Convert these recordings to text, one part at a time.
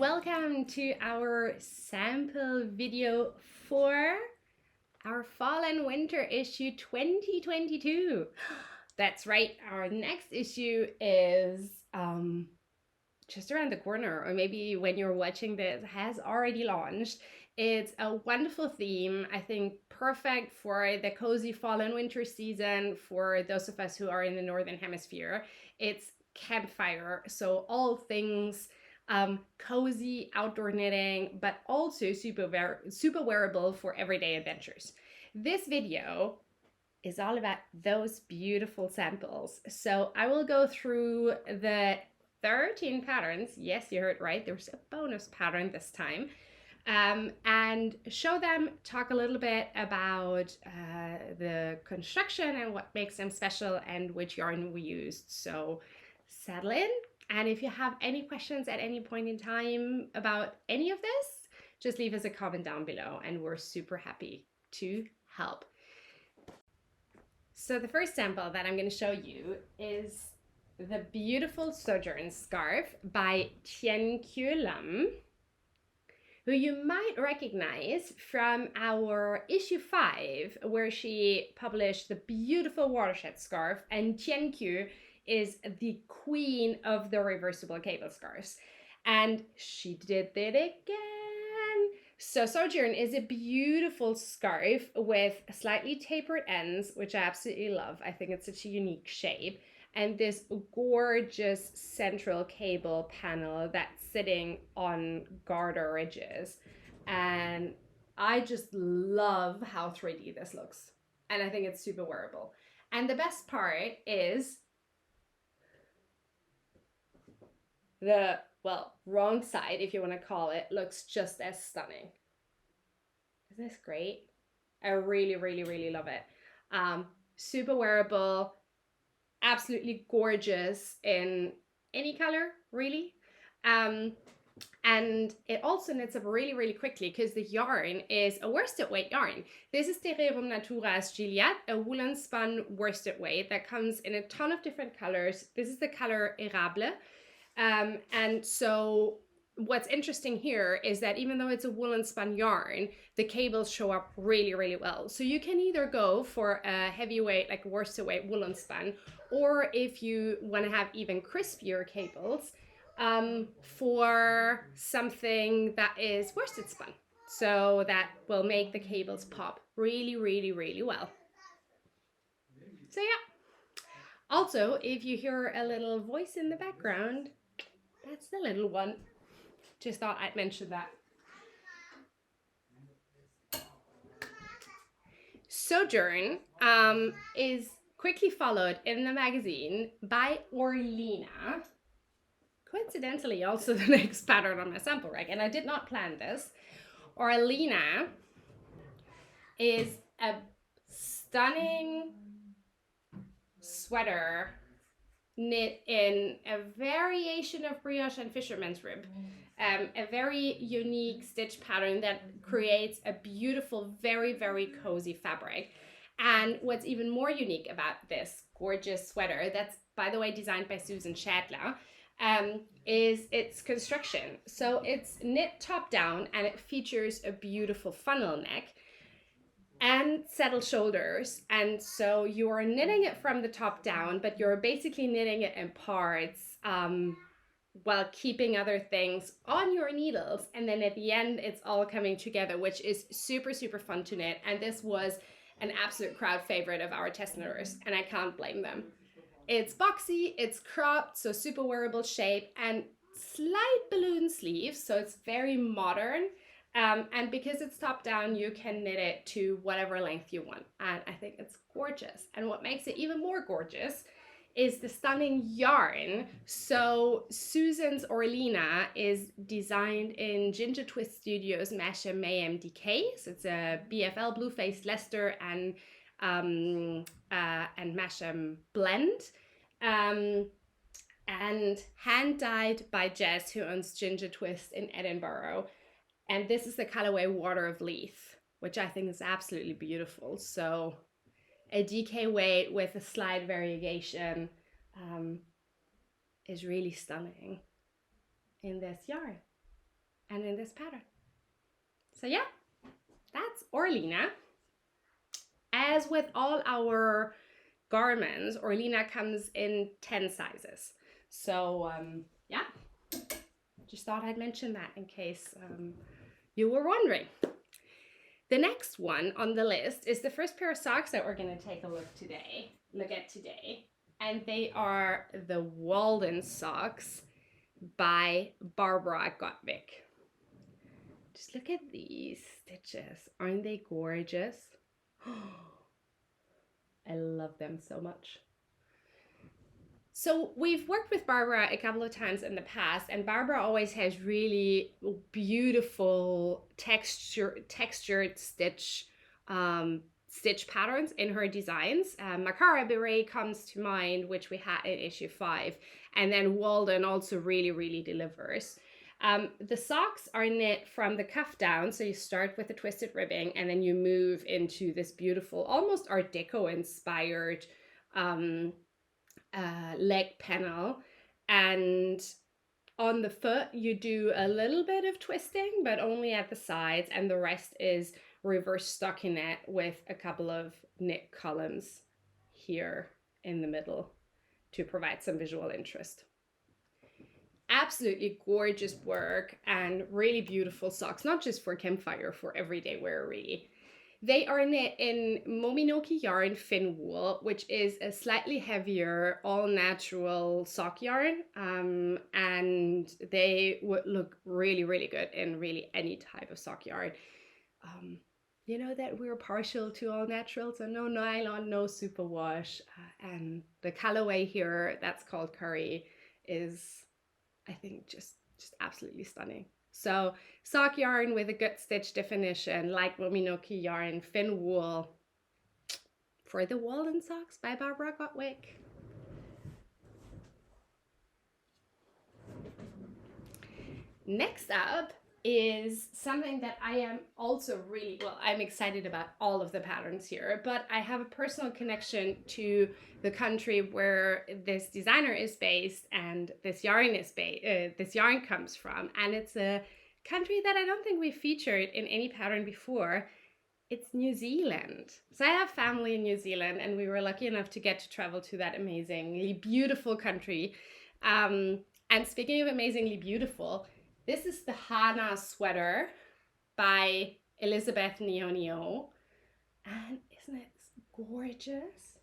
welcome to our sample video for our fall and winter issue 2022. That's right, our next issue is just around the corner, or maybe when you're watching this has already launched. It's a wonderful theme, I think perfect for the cozy fall and winter season for those of us who are in the Northern Hemisphere. It's Campfire, so all things cozy outdoor knitting, but also super wearable for everyday adventures. This video is all about those beautiful samples. So I will go through the 13 patterns. Yes, you heard right. There's a bonus pattern this time. And show them, talk a little bit about the construction and what makes them special and which yarn we used. So settle in. And if you have any questions at any point in time about any of this, just leave us a comment down below and we're super happy to help. So the first sample that I'm going to show you is the beautiful Sojourn scarf by Lam, who you might recognize from our issue 5, where she published the beautiful watershed scarf, and Tianqiu is the queen of the reversible cable scarves. And she did it again. So Sojourn is a beautiful scarf with slightly tapered ends, which I absolutely love. I think it's such a unique shape. And this gorgeous central cable panel that's sitting on garter ridges. And I just love how 3D this looks. And I think it's super wearable. And the best part is the, well, wrong side, if you want to call it, looks just as stunning. Isn't this great? I really, really, really love it. Super wearable, absolutely gorgeous in any color, really. And it also knits up really, really quickly because the yarn is a worsted weight yarn. This is Rerum Natura's Gilliatt, a woolen spun worsted weight that comes in a ton of different colors. This is the color Érable. And so what's interesting here is that even though it's a woolen spun yarn, the cables show up really, really well. So you can either go for a heavyweight, like worsted weight woolen spun, or if you want to have even crispier cables, for something that is worsted spun. So that will make the cables pop really, really, really well. So yeah. Also, if you hear a little voice in the background, that's the little one. Just thought I'd mention that. Sojourn is quickly followed in the magazine by Orlina. Coincidentally, also the next pattern on my sample rack, and I did not plan this. Orlina is a stunning sweater knit in a variation of brioche and fisherman's rib. A very unique stitch pattern that creates a beautiful, very, very cozy fabric. And what's even more unique about this gorgeous sweater, that's by the way designed by Susan Shadler, is its construction. So it's knit top down and it features a beautiful funnel neck and settled shoulders, and so you're knitting it from the top down, but you're basically knitting it in parts while keeping other things on your needles, and then at the end it's all coming together, which is super, super fun to knit. And this was an absolute crowd favorite of our test knitters, and I can't blame them. It's boxy, it's cropped, so super wearable shape, and slight balloon sleeves, so it's very modern. And because it's top down, you can knit it to whatever length you want. And I think it's gorgeous. And what makes it even more gorgeous is the stunning yarn. So Susan's Orlina is designed in Ginger Twist Studios Masham Mayhem DK. So it's a BFL Blueface Leicester and Masham blend. And hand dyed by Jess, who owns Ginger Twist in Edinburgh. And this is the colorway Water of Leith, which I think is absolutely beautiful. So a DK weight with a slide variegation is really stunning in this yarn. and in this pattern. So yeah, that's Orlina. As with all our garments, Orlina comes in 10 sizes. So yeah, just thought I'd mention that in case you were wondering. The next one on the list is the first pair of socks that we're going to take a look at today. And they are the Walden socks by Barbara Gottwig. Just look at these stitches. Aren't they gorgeous? I love them so much. So we've worked with Barbara a couple of times in the past, and Barbara always has really beautiful textured stitch patterns in her designs. Makara Beret comes to mind, which we had in issue 5, and then Walden also really delivers. The socks are knit from the cuff down, so you start with the twisted ribbing and then you move into this beautiful, almost Art Deco inspired leg panel, and on the foot you do a little bit of twisting, but only at the sides, and the rest is reverse stockinette with a couple of knit columns here in the middle to provide some visual interest. Absolutely gorgeous work and really beautiful socks, not just for Campfire, for everyday wear really. They are knit in Mominoki yarn fin wool, which is a slightly heavier, all-natural sock yarn, and they would look really good in really any type of sock yarn. You know that we're partial to all natural, so no nylon, no superwash, and the colorway here that's called curry is, I think, just absolutely stunning. So sock yarn with a good stitch definition, like Mominoki yarn, fin wool for the Walden socks by Barbara Gottwig. Next up is something that I am also really, well, I'm excited about all of the patterns here, but I have a personal connection to the country where this designer is based and this yarn is this yarn comes from, and it's a country that I don't think we featured in any pattern before. It's New Zealand. So I have family in New Zealand, and we were lucky enough to get to travel to that amazingly beautiful country. And speaking of amazingly beautiful, this is the Hana sweater by Elizabeth Neo. And isn't it gorgeous?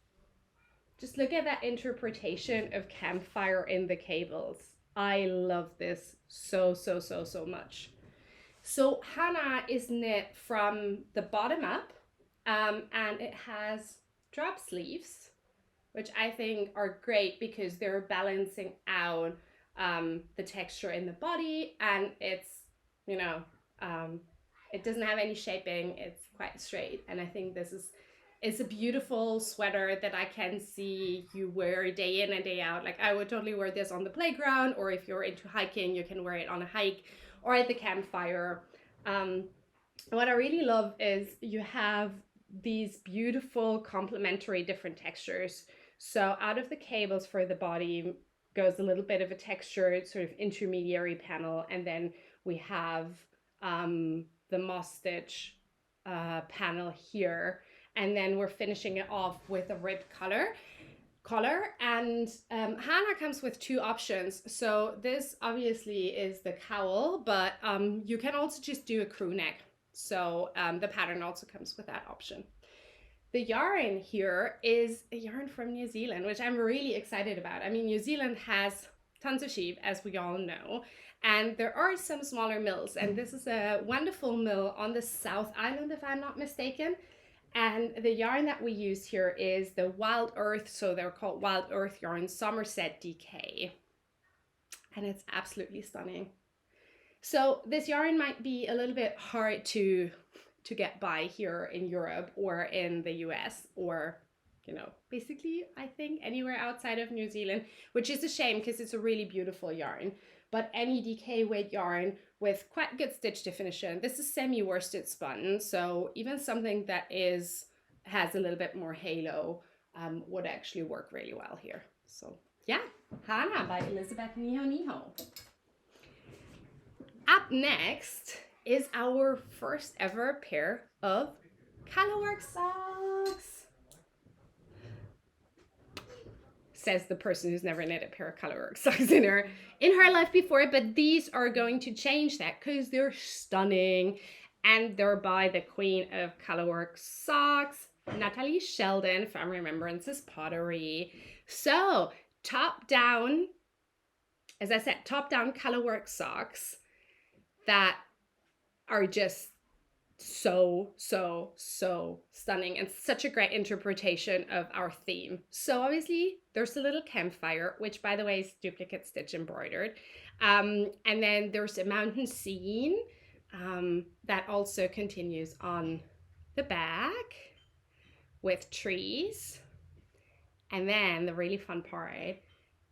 Just look at that interpretation of Campfire in the cables. I love this so much. So Hana is knit from the bottom up, and it has drop sleeves, which I think are great because they're balancing out the texture in the body, and it's, you know, it doesn't have any shaping, it's quite straight, and I think it's a beautiful sweater that I can see you wear day in and day out. Like, I would totally wear this on the playground, or if you're into hiking, you can wear it on a hike or at the campfire. What I really love is you have these beautiful complementary different textures. So out of the cables for the body goes a little bit of a textured sort of intermediary panel, and then we have the moss stitch panel here, and then we're finishing it off with a ribbed collar. And Hana comes with two options. So this obviously is the cowl, but you can also just do a crew neck. So the pattern also comes with that option. The yarn here is a yarn from New Zealand, which I'm really excited about. I mean, New Zealand has tons of sheep, as we all know, and there are some smaller mills, and this is a wonderful mill on the South Island, if I'm not mistaken. And the yarn that we use here is the Wild Earth, so they're called Wild Earth yarn, Somerset DK, and it's absolutely stunning. So this yarn might be a little bit hard to get by here in Europe or in the US, or, you know, basically I think anywhere outside of New Zealand, which is a shame because it's a really beautiful yarn. But any DK weight yarn with quite good stitch definition. This is semi-worsted spun, so even something that has a little bit more halo would actually work really well here. So yeah, Hana by Elizabeth Neo. Up next is our first ever pair of Colorwork Socks. Says the person who's never knit a pair of Colorwork Socks in her life before, but these are going to change that because they're stunning and they're by the queen of Colorwork Socks, Natalie Sheldon from Remembrances Pottery. So top down, as I said, top down Colorwork Socks that are just so stunning and such a great interpretation of our theme. So obviously there's a little campfire, which by the way is duplicate stitch embroidered, and then there's a mountain scene that also continues on the back with trees. And then the really fun part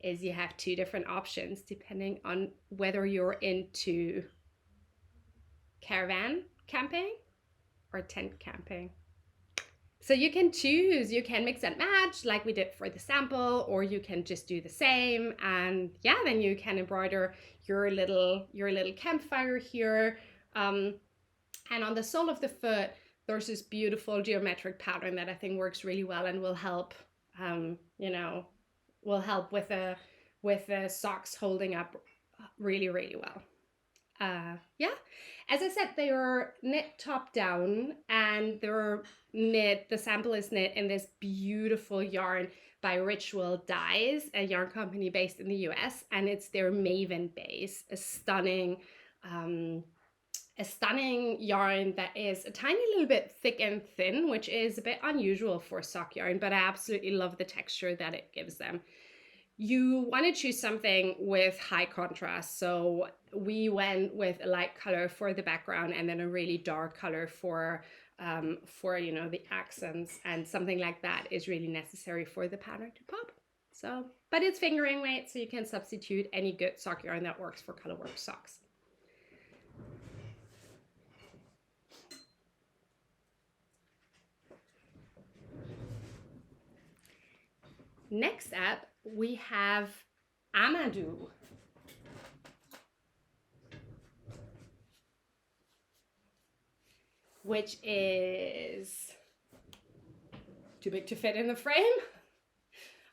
is you have two different options depending on whether you're into caravan camping or tent camping. So you can choose, you can mix and match like we did for the sample, or you can just do the same, and yeah, then you can embroider your little campfire here. And on the sole of the foot there's this beautiful geometric pattern that I think works really well and will help with the socks holding up really well. Yeah, as I said, they are knit top down, and they're knit, the sample is knit in this beautiful yarn by Ritual Dyes, a yarn company based in the US, and it's their Maven base, a stunning yarn that is a tiny little bit thick and thin, which is a bit unusual for sock yarn, but I absolutely love the texture that it gives them. You want to choose something with high contrast, so we went with a light color for the background and then a really dark color for the accents, and something like that is really necessary for the pattern to pop. So, but it's fingering weight, so you can substitute any good sock yarn that works for Colorwork Socks. Next up, we have Amadou. Which is too big to fit in the frame.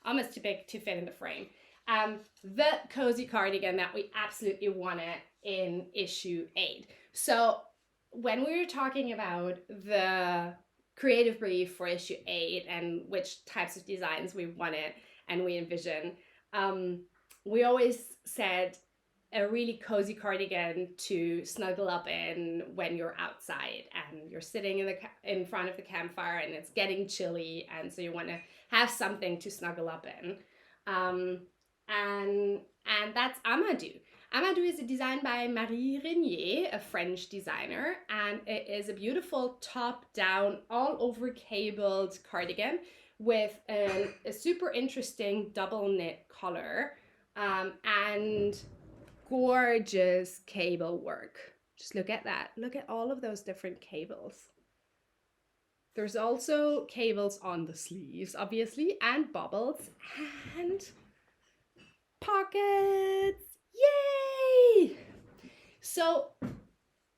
Almost too big to fit in the frame. The cozy cardigan that we absolutely wanted in issue 8. So when we were talking about the creative brief for issue 8 and which types of designs we wanted and we envisioned, we always said a really cozy cardigan to snuggle up in when you're outside and you're sitting in front of the campfire and it's getting chilly, and so you want to have something to snuggle up in. And that's Amadou. Amadou is a design by Marie Renier, a French designer, and it is a beautiful top-down, all-over cabled cardigan with a super interesting double knit collar and gorgeous cable work. Just look at that. Look at all of those different cables. There's also cables on the sleeves, obviously, and bubbles and pockets. Yay! So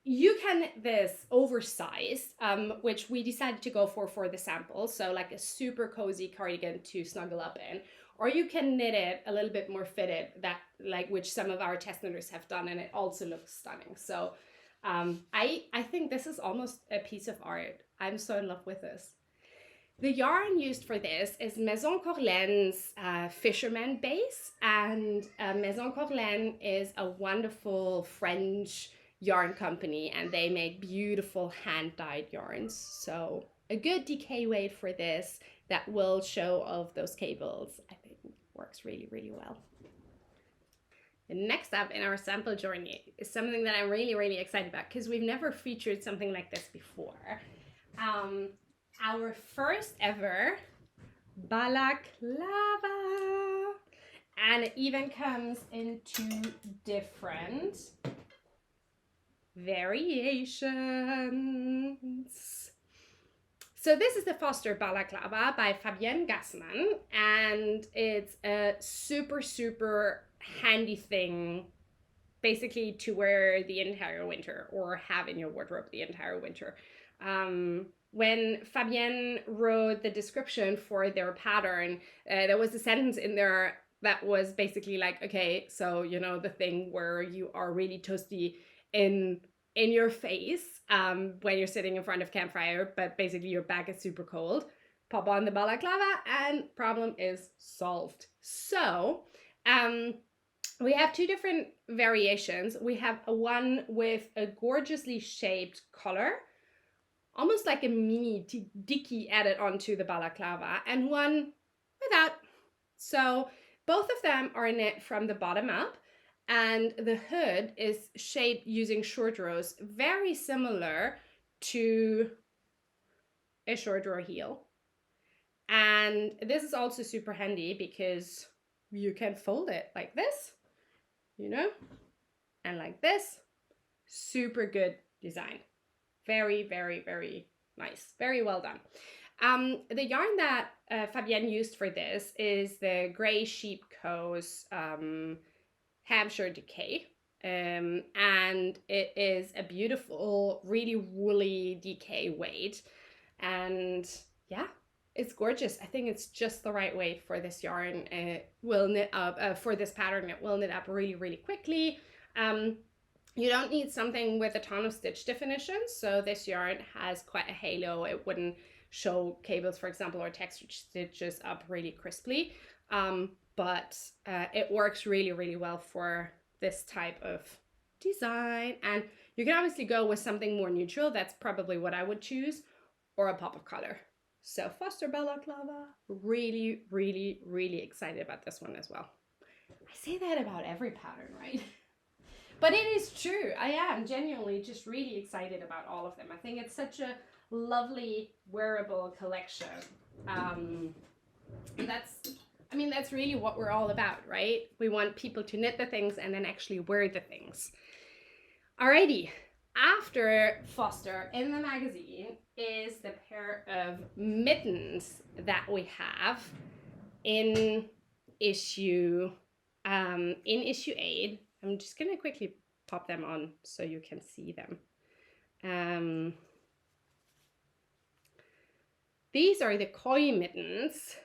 you can knit this oversized, which we decided to go for the sample. So like a super cozy cardigan to snuggle up in. Or you can knit it a little bit more fitted, which some of our test knitters have done, and it also looks stunning. So I think this is almost a piece of art. I'm so in love with this. The yarn used for this is Maison Corlen's Fisherman base, and Maison Corlen is a wonderful French yarn company, and they make beautiful hand-dyed yarns. So a good decay weight for this that will show of those cables, I think works really well. And next up in our sample journey is something that I'm really excited about, because we've never featured something like this before. Our first ever Balaclava, and it even comes in 2 different variations. So this is the Foster Balaclava by Fabienne Gassman, and it's a super handy thing basically to wear the entire winter or have in your wardrobe the entire winter. When Fabienne wrote the description for their pattern, there was a sentence in there that was basically like, okay, so you know the thing where you are really toasty in your face when you're sitting in front of campfire, but basically your back is super cold. Pop on the balaclava and problem is solved. So we have two different variations. We have a one with a gorgeously shaped collar, almost like a mini dicky added onto the balaclava, and one without. So both of them are knit from the bottom up, and the hood is shaped using short rows, very similar to a short row heel. And this is also super handy because you can fold it like this, you know, and like this. Super good design. Very, very, very nice. Very well done. The yarn that Fabienne used for this is the Grey Sheep Co's Hampshire Decay. And it is a beautiful, really woolly decay weight. And yeah, it's gorgeous. I think it's just the right weight for this yarn. It will knit up, for this pattern, it will knit up really, really quickly. You don't need something with a ton of stitch definition. So this yarn has quite a halo. It wouldn't show cables, for example, or textured stitches up really crisply. But it works really, really well for this type of design. And you can obviously go with something more neutral. That's probably what I would choose, or a pop of color. So Foster Balaclava, really, really, really excited about this one as well. I say that about every pattern, right? But it is true. I am genuinely just really excited about all of them. I think it's such a lovely wearable collection. That's really what we're all about, right? We want people to knit the things and then actually wear the things. Alrighty, after Foster in the magazine is the pair of mittens that we have in issue 8. I'm just gonna quickly pop them on so you can see them. These are the Koi mittens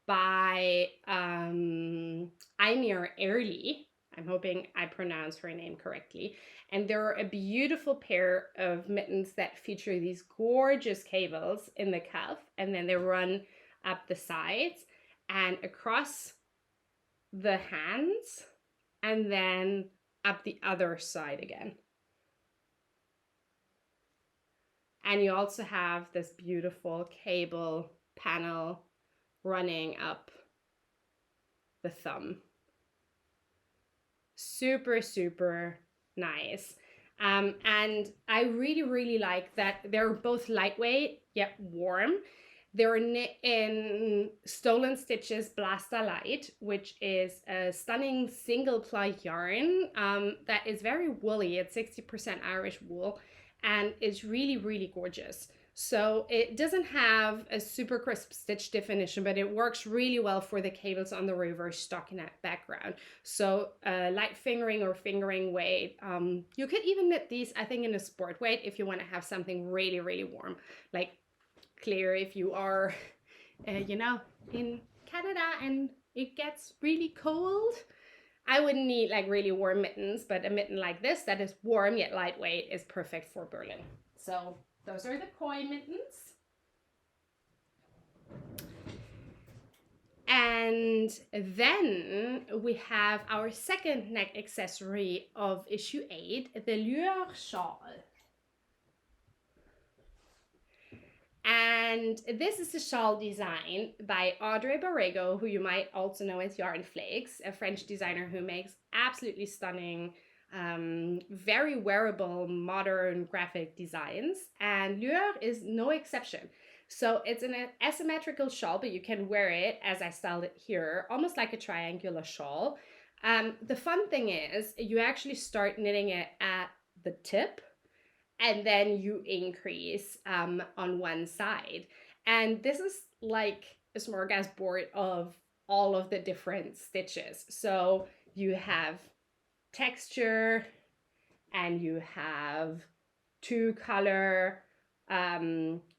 by Einir Early. I'm hoping I pronounced her name correctly. And they're a beautiful pair of mittens that feature these gorgeous cables in the cuff, and then they run up the sides and across the hands, and then up the other side again. And you also have this beautiful cable panel running up the thumb. Super, super nice. And I really, really like that they're both lightweight yet warm. They're knit in Stolen Stitches Blasta Light, which is a stunning single ply yarn that is very woolly. It's 60% Irish wool and it's really, really gorgeous. So it doesn't have a super crisp stitch definition, but it works really well for the cables on the reverse stockinette background. So light fingering or fingering weight. You could even knit these, I think, in a sport weight if you want to have something really, really warm. Like clear if you are, in Canada and it gets really cold. I wouldn't need like really warm mittens, but a mitten like this that is warm yet lightweight is perfect for Berlin. So those are the Koi mittens. And then we have our second neck accessory of issue 8, the Lueur Shawl. And this is a shawl design by Audrey Barrego, who you might also know as Yarn Flakes, a French designer who makes absolutely stunning, very wearable, modern graphic designs. And Lueur is no exception. So it's an asymmetrical shawl, but you can wear it, as I styled it here, almost like a triangular shawl. The fun thing is you actually start knitting it at the tip, and then you increase on one side. And this is like a smorgasbord of all of the different stitches. So you have texture, and you have 2-color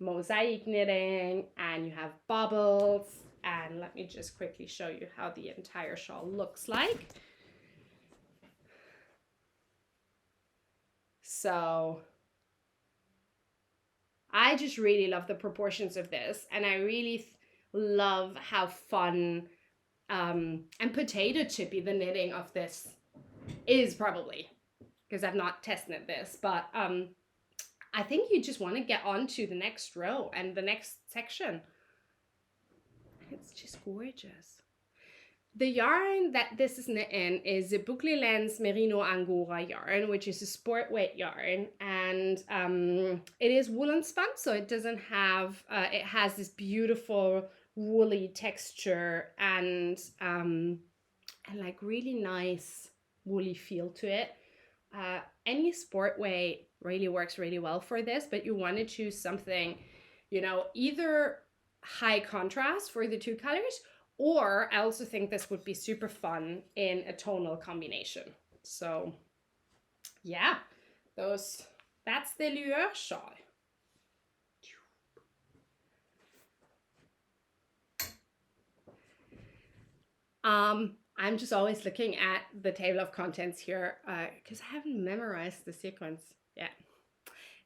mosaic knitting, and you have bubbles. And let me just quickly show you how the entire shawl looks like. So I just really love the proportions of this, and I really love how fun and potato chippy the knitting of this is, probably, because I've not tested this, but I think you just want to get on to the next row and the next section. It's just gorgeous. The yarn that this is knit in is the Boucle Lens Merino Angora yarn, which is a sport weight yarn, and it is woolen spun, so it doesn't have, it has this beautiful woolly texture and like really nice woolly feel to it. Any sport weight really works really well for this, but you want to choose something, you know, either high contrast for the 2 colors, or I also think this would be super fun in a tonal combination. So yeah, that's the Lueur shawl. I'm just always looking at the table of contents here because I haven't memorized the sequence yet.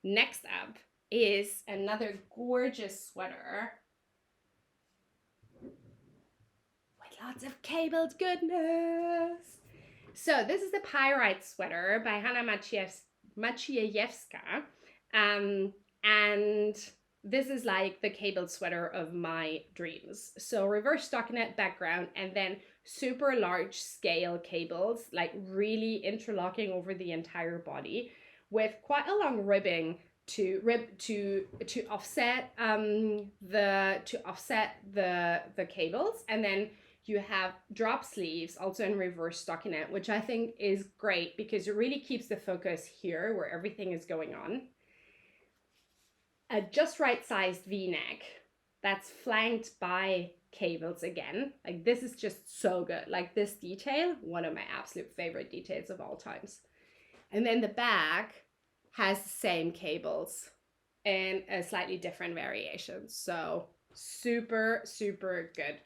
Next up is another gorgeous sweater with lots of cabled goodness. So this is the Pyrite Sweater by Hanna Maciejewska. And this is like the cabled sweater of my dreams. So reverse stockinette background and then super large scale cables, like really interlocking over the entire body, with quite a long ribbing to offset the cables. And then you have drop sleeves also in reverse stockinette, which I think is great because it really keeps the focus here where everything is going on. A just right sized V-neck that's flanked by cables again. Like, this is just so good. Like, this detail, one of my absolute favorite details of all times. And then the back has the same cables in a slightly different variation. So super, super good.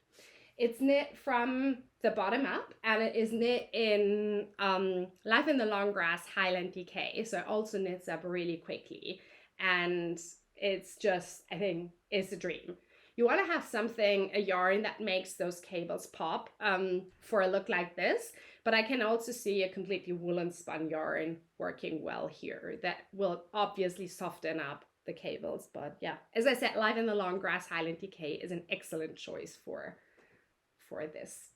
It's knit from the bottom up, and it is knit in Life in the Long Grass Highland DK. So it also knits up really quickly. And it's just, I think, it's a dream. You want to have something, a yarn that makes those cables pop for a look like this, but I can also see a completely woolen spun yarn working well here that will obviously soften up the cables. But yeah, as I said, Life in the Long Grass Highland DK is an excellent choice for this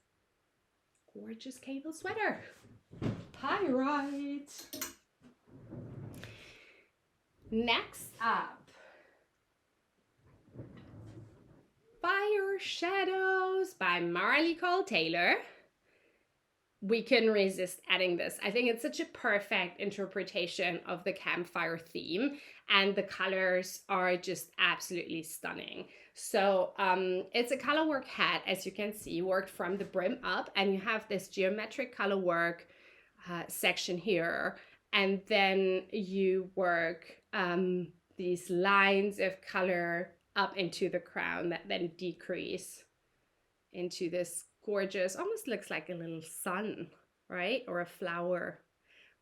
gorgeous cable sweater. Pyrite. Next up, Fire Shadows by Marley Cole Taylor. We couldn't resist adding this. I think it's such a perfect interpretation of the campfire theme, and the colors are just absolutely stunning. So it's a colorwork hat, as you can see, worked from the brim up, and you have this geometric colorwork section here, and then you work these lines of color up into the crown that then decrease into this gorgeous, almost looks like a little sun, right? Or a flower.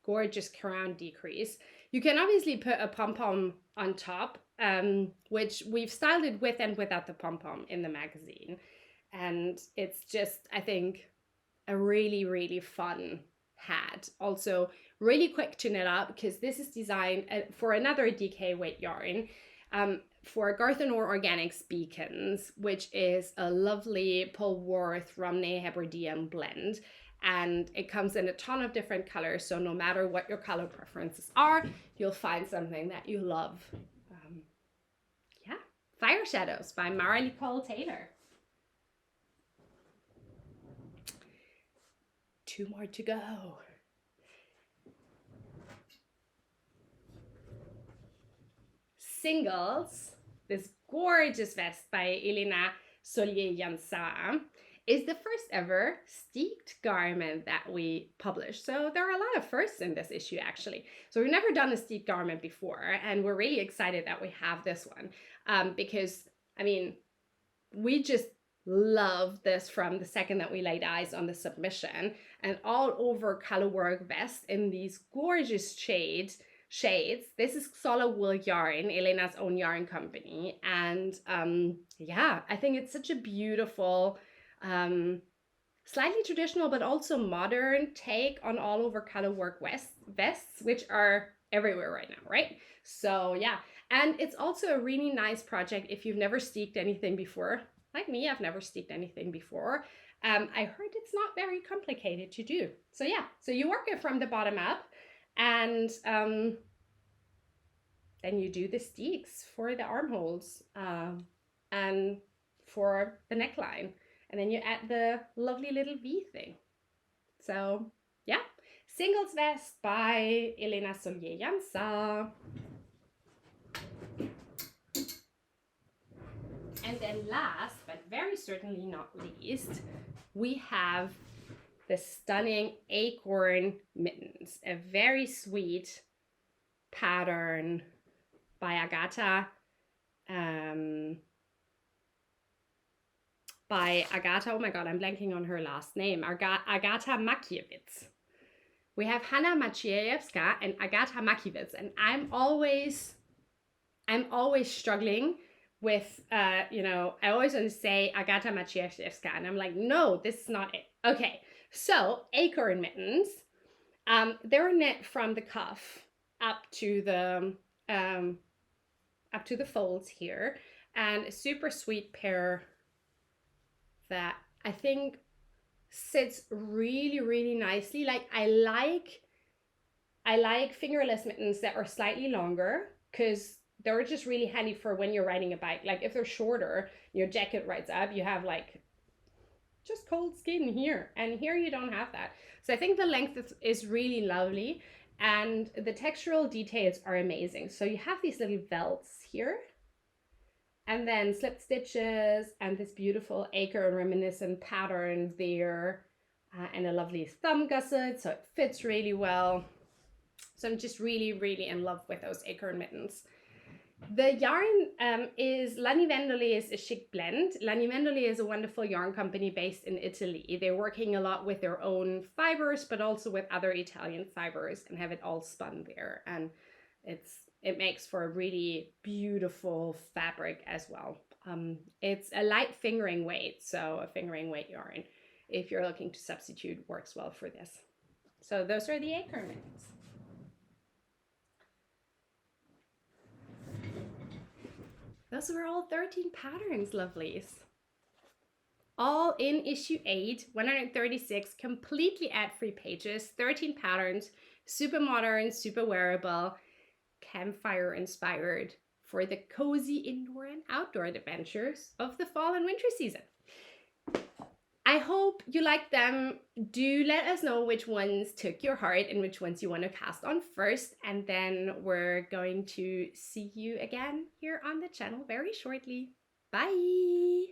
Gorgeous crown decrease. You can obviously put a pom-pom on top, which we've styled it with and without the pom-pom in the magazine. And it's just, I think, a really, really fun hat. Also really quick to knit up because this is designed for another DK weight yarn. For Garthenor Organics Beacons, which is a lovely Polworth Romney Hebridean blend. And it comes in a ton of different colors, so no matter what your color preferences are, you'll find something that you love. Yeah, Fire Shadows by Marley Cole Taylor. 2 more to go. Singles, this gorgeous vest by Elena Solier-Jansa. is the first ever steeked garment that we published. So there are a lot of firsts in this issue, actually. So we've never done a steeked garment before, and we're really excited that we have this one because, I mean, we just love this from the second that we laid eyes on the submission, and all over Colorwork vest in these gorgeous shades. This is solid wool yarn, Elena's own yarn company, and yeah, I think it's such a beautiful, slightly traditional but also modern take on all over Colorwork vests, which are everywhere right now, right? So yeah, and it's also a really nice project if you've never steeked anything before. Like me, I've never steeked anything before. I heard it's not very complicated to do. So yeah, so you work it from the bottom up, and then you do the steeks for the armholes and for the neckline. And then you add the lovely little V thing. So yeah, Singles Vest by Elena Solier Jansa. And then last, but very certainly not least, we have the stunning Acorn Mittens, a very sweet pattern by Agata. Oh my God, I'm blanking on her last name, Agata Makiewicz. We have Hanna Maciejewska and Agata Makiewicz, and I'm always struggling with, you know, I always want to say Agata Maciejewska, and I'm like, no, this is not it. Okay, so Acorn Mittens, they're knit from the cuff up to the folds here, and a super sweet pair that I think sits really, really nicely. Like I like fingerless mittens that are slightly longer because they're just really handy for when you're riding a bike. Like if they're shorter, your jacket rides up, you have like just cold skin here, and here you don't have that. So I think the length is really lovely, and the textural details are amazing. So you have these little velts here, and then slip stitches, and this beautiful acorn reminiscent pattern there, and a lovely thumb gusset, so it fits really well. So I'm just really, really in love with those acorn mittens. The yarn is La Nivendoli is a chic blend. La Nivendoli is a wonderful yarn company based in Italy. They're working a lot with their own fibers, but also with other Italian fibers, and have it all spun there. And it makes for a really beautiful fabric as well. It's a light fingering weight, so a fingering weight yarn, if you're looking to substitute, works well for this. So those are the acorn mittens. Those were all 13 patterns, lovelies. All in issue 8, 136 completely ad-free pages, 13 patterns, super modern, super wearable, campfire inspired for the cozy indoor and outdoor adventures of the fall and winter season. I hope you liked them. Do let us know which ones took your heart and which ones you want to cast on first, and then we're going to see you again here on the channel very shortly. Bye!